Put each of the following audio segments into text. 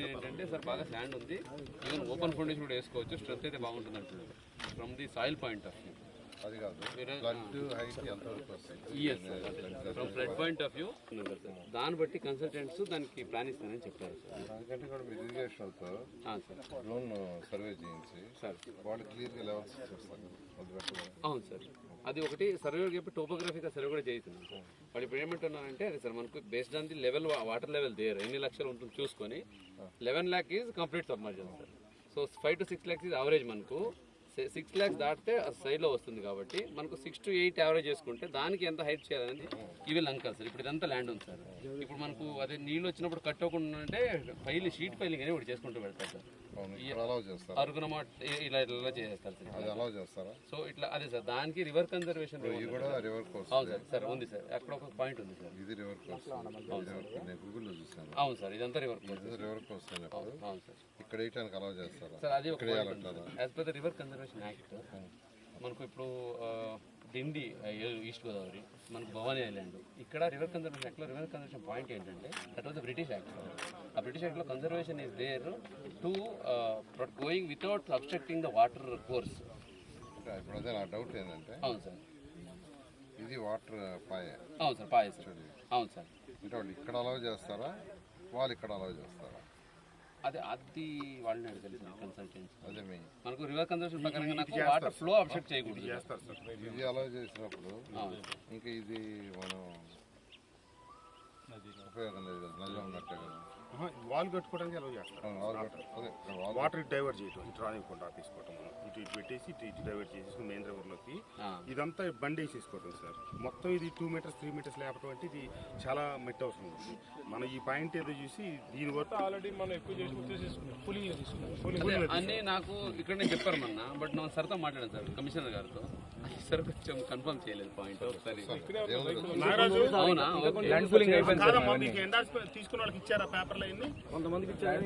ఏంటంటే సార్ బాగా శాండ్ ఉంది, ఈవెన్ ఓపెన్ ఫౌండేషన్ కూడా వేసుకోవచ్చు, స్ట్రెంత్ అయితే బాగుంటుంది అంటున్నారు from the soil point of view. అది కాదు from flood point of view దాన్ని బట్టి కన్సల్టెంట్స్ దానికి ప్లాన్ ఇస్తానని చెప్పారు సార్. దానికంటే కూడా మీరు ఇరిగేషన్తో డ్రోన్ సర్వే చేయించి సార్ వాళ్ళు క్లియర్గా లెవెల్స్ చేస్తారు. అవును సార్, అది ఒకటి సర్వే చెప్పి టోపోగ్రఫీగా సర్వే కూడా చేస్తున్నాం సార్. వాళ్ళు ఇప్పుడు ఏమంటున్నారంటే అది సార్ మనకు based on the level water level there ఎన్ని లక్షలు ఉంటుంది చూసుకొని 11 lakhs is complete submersion sir. So 5 to 6 lakhs is average. మనకు 6 lakhs దాటితే సైడ్లో వస్తుంది కాబట్టి మనకు 6 to 8 యావరేజ్ చేసుకుంటే దానికి ఎంత హైట్ చేయాలనేది ఇవి లంకాలు సార్. ఇప్పుడు ఇదంతా ల్యాండ్ ఉంది సార్. ఇప్పుడు మనకు అదే నీళ్ళు వచ్చినప్పుడు కట్ అవ్వకుండా అంటే షీట్ ఫైలింగ్ అని ఒకటి చేసుకుంటూ పెడతారు సార్. అరుగునమా ఇలా ఇలా చేసేస్తారు సార్. సో ఇట్లా అదే సార్ దానికి రివర్ కన్జర్వేషన్ అవును సార్. సార్ ఉంది సార్, అక్కడ ఒక పాయింట్ ఉంది సార్. అవును సార్, ఇదంతా రివర్ కోర్స్. అవును సార్, ఇక్కడ అలౌ చేస్తారా సార్? అది ఒక as per the river conservation act మనకు ఇప్పుడు డిండి ఈస్ట్ గోదావరి, మనకు భవానీ ఐలాండ్, ఇక్కడ రివర్ కన్జర్వేషన్ యాక్ట్లో రివర్ కన్జర్వేషన్ పాయింట్ ఏంటంటే that was the British act. ఆ బ్రిటిష్ యాక్ట్లో conservation is there to going without obstructing the water course. ఇప్పుడు అదే నా డౌట్ ఏంటంటే అవును సార్, ఇది వాటర్ పాయ. అవును సార్, పాయ సార్. అవును సార్, అంటే వాళ్ళు ఇక్కడ అలౌ చేస్తారా, వాళ్ళు ఇక్కడ అలౌ చేస్తారా? అది వాళ్ళని అడగాలి కన్సల్టెంట్స్. అదే మనకు రివర్ కన్జర్వేషన్ ప్రకారంగా నాకు వాటర్ ఫ్లో అబ్స్ట్రక్ట్ చేయకూడదు. ఇది అలౌ చేసినప్పుడు ఇంకా ఇది మనం ఉపయోగం లేదు కదా, నదిలో ఉన్నట్టే కదా. వాల్ కట్టుకోవడానికి అలౌ చేస్తారు. వాటర్ డైవర్ట్ చేయటం, ఇటు రానివ్వకుండా తీసుకోవటం, ఇటు పెట్టేసి ఇటు డైవర్ట్ చేసేసి మెయిన్ రివర్లోకి ఇదంతా బండి వేసేసుకోవటం సార్. మొత్తం ఇది 2 meters 3 meters లేపటం అంటే ఇది చాలా మెట్ అవసరం ఉంది. మనం ఈ పాయింట్ ఏదో చూసి దీని వరకు ఆల్రెడీ మనం ఎక్కువ చేసి అన్నీ నాకు ఇక్కడనే చెప్పారు మొన్న. బట్ నేను సర్తో మాట్లాడాను సార్ కమిషనర్ గారితో, సార్ కొంచెం కన్ఫర్మ్ చేయలేదు పాయింట్. ఒకసారి అవునా తీసుకున్న వాళ్ళకి ఇచ్చారా పేపర్లు? కొంతమందికి ఇచ్చారా?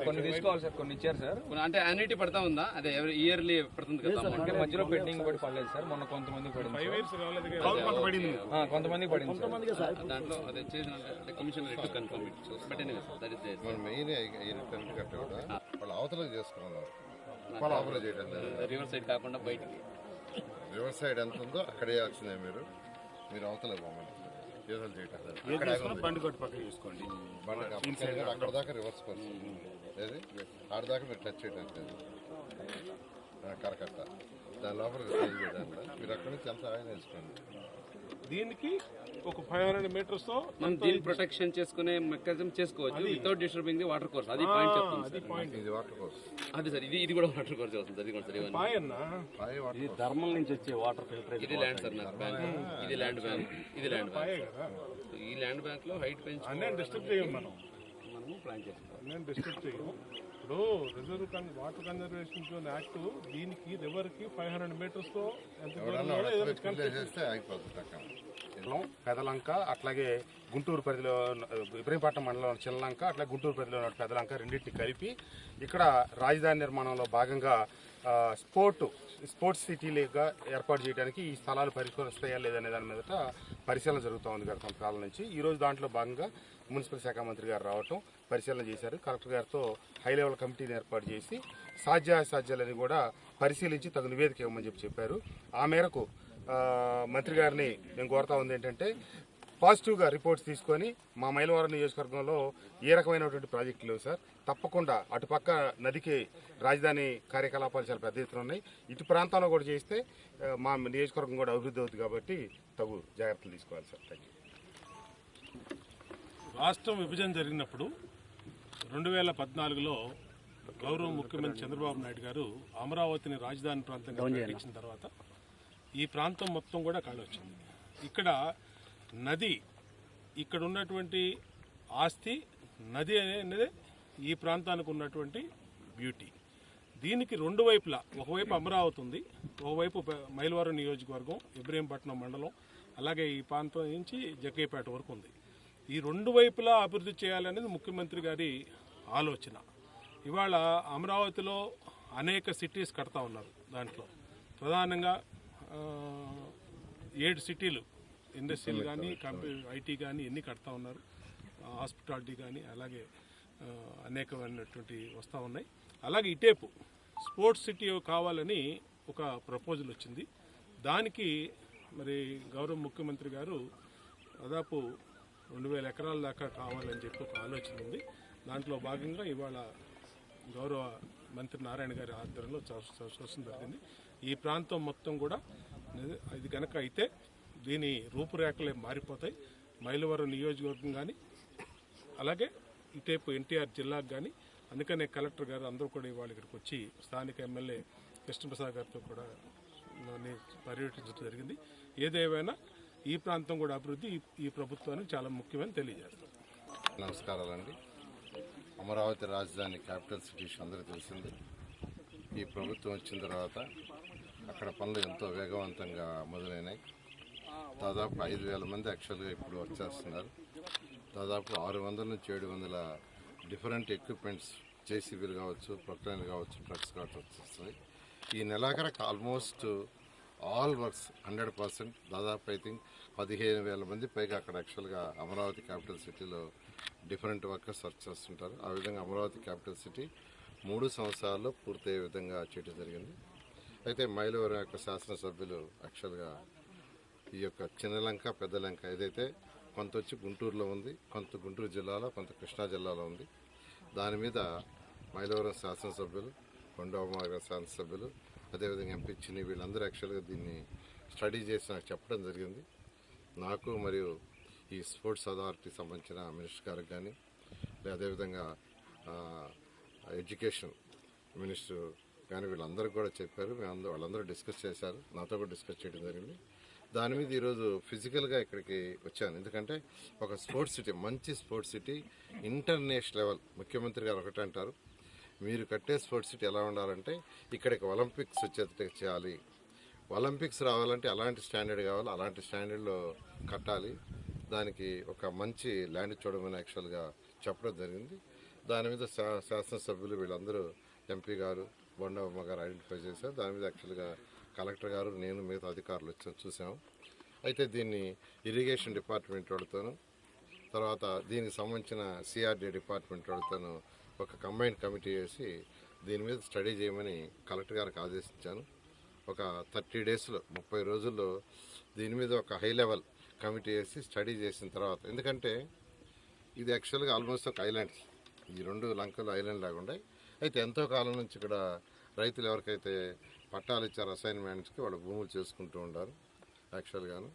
కొన్ని తీసుకోవాలి సార్, కొన్ని ఇచ్చారు సార్. అంటే అన్నిటి పడతా ఉందా? అదే ఇయర్లీ పడుతుంది కదా, మధ్యలో పెండింగ్ కూడా పడలేదు సార్. మొన్న కొంతమంది పడింది, కొంతమంది పడింది. దాంట్లో అదే కమిషనర్ కన్ఫర్మ్ బట్ మెయిన్ వాళ్ళు అవతల చేసుకున్నారు. రివర్ సైడ్ కాకుండా బయటికి రివర్ సైడ్ ఎంత ఉందో అక్కడ వేయాల్సిందే. మీరు అవతల పోమని బండి కొట్టు పక్కన చూసుకోండి. అక్కడ దాకా రివర్స్ కోర్స్ ఏది ఆడ దాకా మీరు టచ్ చేయడానికి లేదు. కరకట్ట దాని లోపల మీరు అక్కడి నుంచి ఎంత ఆయన వేసుకోండి. దీనికి ఒక 500 meters తో మనం దీన్ని ప్రొటెక్షన్ చేసుకునే మెకానిజం చేసుకోవచ్చు without disturbing the water course. అది పాయింట్ చెప్తుంది. ఇది వాటర్ కోర్స్. అది సార్, ఇది కూడా వాటర్ కోర్స్ వస్తుంది. అది కూడా సార్, ఇది థర్మల్ నుంచి వచ్చే వాటర్ ఫిల్టర్. ఇది ల్యాండ్ సార్, నాకు బ్యాంక్, ఇది ల్యాండ్ బ్యాంక్, ఇది ల్యాండ్ బ్యాంక్. ఈ ల్యాండ్ బ్యాంక్ లో హైట్ పెంచి డిస్టర్బ్ చేయం మనము ప్లాన్ చేసుకోవాలి. డిస్టర్బ్ చేయం. ఇప్పుడు reserve water conservation zone act దీనికి రివర్ కి 500 meters తో పెదలంక, అట్లాగే గుంటూరు పరిధిలో ఇబ్రహీంపట్నం మండలం చిన్నలంక, అట్లాగే గుంటూరు పరిధిలో ఉన్న పెదలంక రెండింటిని కలిపి ఇక్కడ రాజధాని నిర్మాణంలో భాగంగా స్పోర్ట్స్ సిటీలుగా ఏర్పాటు చేయడానికి ఈ స్థలాలు పరిష్కరిస్తాయా లేదనే దాని మీద పరిశీలన జరుగుతూ ఉంది గత కొంతకాలం నుంచి. ఈరోజు దాంట్లో భాగంగా మున్సిపల్ శాఖ మంత్రి గారు రావటం, పరిశీలన చేశారు. కలెక్టర్ గారితో హై లెవెల్ కమిటీని ఏర్పాటు చేసి సాధ్యాసాధ్యాలని కూడా పరిశీలించి తగు నివేదిక ఇవ్వమని చెప్పారు. ఆ మేరకు మంత్రి గారిని నేను కోరుతా ఉంది ఏంటంటే పాజిటివ్గా రిపోర్ట్స్ తీసుకొని మా మైలవరం నియోజకవర్గంలో ఏ రకమైనటువంటి ప్రాజెక్టులు లేవు సార్. తప్పకుండా అటుపక్క నదికి రాజధాని కార్యకలాపాలు చాలా పెద్ద ఎత్తున ఉన్నాయి. ఇటు ప్రాంతంలో కూడా చేస్తే మా నియోజకవర్గం కూడా అభివృద్ధి అవుతుంది కాబట్టి తగు జాగ్రత్తలు తీసుకోవాలి సార్. Thank you. రాష్ట్రం విభజన జరిగినప్పుడు 2014లో గౌరవ ముఖ్యమంత్రి చంద్రబాబు నాయుడు గారు అమరావతిని రాజధాని ప్రాంతంగా ప్రకటించిన తర్వాత ఈ ప్రాంతం మొత్తం కూడా ఖాళీ వచ్చింది. ఇక్కడ నది, ఇక్కడ ఉన్నటువంటి ఆస్తి నది అనేది ఈ ప్రాంతానికి ఉన్నటువంటి బ్యూటీ. దీనికి రెండు వైపులా, ఒకవైపు అమరావతి ఉంది, ఒకవైపు మైలవరం నియోజకవర్గం, ఇబ్రహీంపట్నం మండలం, అలాగే ఈ ప్రాంతం నుంచి జగ్గయ్యపేట వరకు ఉంది. ఈ రెండు వైపులా అభివృద్ధి చేయాలనేది ముఖ్యమంత్రి గారి ఆలోచన. ఇవాళ అమరావతిలో అనేక సిటీస్ కడతా ఉన్నారు. దాంట్లో ప్రధానంగా 7 సిటీలు ఇండస్ట్రియల్ కానీ ఐటీ కానీ ఎన్ని కడతా ఉన్నారు. హాస్పిటాలిటీ కానీ అలాగే అనేకమైనటువంటి వస్తూ ఉన్నాయి. అలాగే ఇటేపు స్పోర్ట్స్ సిటీ కావాలని ఒక ప్రపోజల్ వచ్చింది. దానికి మరి గౌరవ ముఖ్యమంత్రి గారు దాదాపు 2000 ఎకరాల దాకా కావాలని చెప్పి ఒక ఆలోచన ఉంది. దాంట్లో భాగంగా ఇవాళ గౌరవ మంత్రి నారాయణ గారి ఆధ్వర్యంలో చూడడం జరిగింది. ఈ ప్రాంతం మొత్తం కూడా ఇది కనుక అయితే దీని రూపురేఖలే మారిపోతాయి. మైలవరం నియోజకవర్గం కానీ అలాగే ఇటేపు ఎన్టీఆర్ జిల్లాకు కానీ. అందుకనే కలెక్టర్ గారు అందరూ కూడా ఇవాళ ఇక్కడికి వచ్చి స్థానిక ఎమ్మెల్యే కృష్ణప్రసాద్ గారితో కూడా పర్యటించడం జరిగింది. ఏదేమైనా ఈ ప్రాంతం కూడా అభివృద్ధి ఈ ప్రభుత్వానికి చాలా ముఖ్యమని తెలియజేస్తాం. నమస్కారాలండి. అమరావతి రాజధాని క్యాపిటల్ సిటీ అందరికీ తెలిసింది. ఈ ప్రభుత్వం వచ్చిన తర్వాత అక్కడ పనులు ఎంతో వేగవంతంగా మొదలైనాయి. దాదాపు 5000 మంది యాక్చువల్గా ఇప్పుడు వర్క్ చేస్తున్నారు. దాదాపు 600 నుంచి 700 డిఫరెంట్ ఎక్విప్మెంట్స్, జేసీబీలు కావచ్చు, ప్రొక్లైన్లు కావచ్చు, ట్రక్స్ కావచ్చు వస్తున్నాయి. ఈ నెలాఖరకు ఆల్మోస్ట్ ఆల్ వర్క్స్ 100%, దాదాపు ఐ థింక్ 15,000 మంది పైగా అక్కడ యాక్చువల్గా అమరావతి క్యాపిటల్ సిటీలో డిఫరెంట్ వర్కర్స్ వర్క్ చేస్తుంటారు. ఆ విధంగా అమరావతి క్యాపిటల్ సిటీ 3 సంవత్సరాల్లో పూర్తయ్యే విధంగా చేయడం జరిగింది. అయితే మైలవరం యొక్క శాసనసభ్యులు యాక్చువల్గా ఈ యొక్క చిన్నలంక పెద్దలంక ఏదైతే కొంత వచ్చి గుంటూరులో ఉంది, కొంత గుంటూరు జిల్లాలో, కొంత కృష్ణా జిల్లాలో ఉంది. దాని మీద మైలవరం శాసనసభ్యులు, కొండవమాగ శాసనసభ్యులు, అదేవిధంగా ఎంపీ చిన్ని వీళ్ళందరూ యాక్చువల్గా దీన్ని స్టడీ చేసి నాకు చెప్పడం జరిగింది. నాకు మరియు ఈ స్పోర్ట్స్ అథారిటీ సంబంధించిన మినిస్టర్ గారికి కానీ, అదేవిధంగా ఎడ్యుకేషన్ మినిస్టర్ కానీ వీళ్ళందరూ కూడా చెప్పారు. వాళ్ళందరూ డిస్కస్ చేశారు, నాతో కూడా డిస్కస్ చేయడం జరిగింది. దాని మీద ఈరోజు ఫిజికల్గా ఇక్కడికి వచ్చాను. ఎందుకంటే ఒక స్పోర్ట్స్ సిటీ, మంచి స్పోర్ట్స్ సిటీ, ఇంటర్నేషనల్ లెవెల్. ముఖ్యమంత్రి గారు ఒకటే అంటారు, మీరు కట్టే స్పోర్ట్స్ సిటీ ఎలా ఉండాలంటే ఇక్కడికి ఒలింపిక్స్ వచ్చేటట్టు చేయాలి. ఒలింపిక్స్ రావాలంటే అలాంటి స్టాండర్డ్ కావాలి, అలాంటి స్టాండర్డ్లో కట్టాలి. దానికి ఒక మంచి ల్యాండ్ చూడమని యాక్చువల్గా చెప్పడం జరిగింది. దాని మీద శాసనసభ్యులు వీళ్ళందరూ, ఎంపీ గారు, బొండమ్మ గారు ఐడెంటిఫై చేశారు. దాని మీద యాక్చువల్గా కలెక్టర్ గారు, నేను, మిగతా అధికారులు వచ్చి చూసాము. అయితే దీన్ని ఇరిగేషన్ డిపార్ట్మెంట్ వాళ్ళతోనూ, తర్వాత దీనికి సంబంధించిన సిఆర్డీ డిపార్ట్మెంట్ వాళ్ళతోనూ ఒక కంబైన్డ్ కమిటీ వేసి దీని మీద స్టడీ చేయమని కలెక్టర్ గారికి ఆదేశించాను. ఒక 30 డేస్లో, 30 రోజుల్లో దీని మీద ఒక హై లెవెల్ కమిటీ వేసి స్టడీ చేసిన తర్వాత, ఎందుకంటే ఇది యాక్చువల్గా ఆల్మోస్ట్ ఒక ఐలాండ్స్, ఈ 2 లంకలు ఐలాండ్ లాగా ఉన్నాయి. అయితే ఎంతో కాలం నుంచి ఇక్కడ రైతులు ఎవరికైతే పట్టాలు ఇచ్చారు అసైన్మెంట్స్కి, వాళ్ళు భూములు చేసుకుంటూ ఉంటారు యాక్చువల్గాను.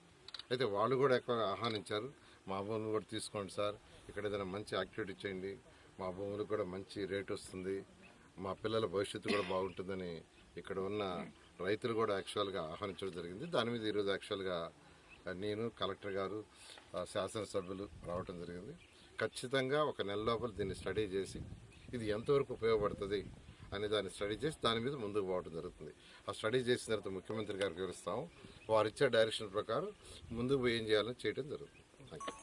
అయితే వాళ్ళు కూడా ఎక్కువ ఆహ్వానించారు, మా భూములు కూడా తీసుకోండి సార్, ఇక్కడ ఏదైనా మంచి యాక్టివిటీ చేయండి, మా భూములకు కూడా మంచి రేట్ వస్తుంది, మా పిల్లల భవిష్యత్తు కూడా బాగుంటుందని ఇక్కడ ఉన్న రైతులు కూడా యాక్చువల్గా ఆహ్వానించడం జరిగింది. దాని మీద ఈరోజు యాక్చువల్గా నేను, కలెక్టర్ గారు, శాసనసభ్యులు రావడం జరిగింది. ఖచ్చితంగా ఒక నెల లోపల దీన్ని స్టడీ చేసి ఇది ఎంతవరకు ఉపయోగపడుతుంది అనే దాన్ని స్టడీ చేసి దాని మీద ముందుకు పోవడం జరుగుతుంది. ఆ స్టడీ చేసిన తర్వాత ముఖ్యమంత్రి గారికి వివరిస్తాము. వారు ఇచ్చే డైరెక్షన్ ప్రకారం ముందుకు పోయి ఏం చేయాలని చేయడం జరుగుతుంది. Thank you.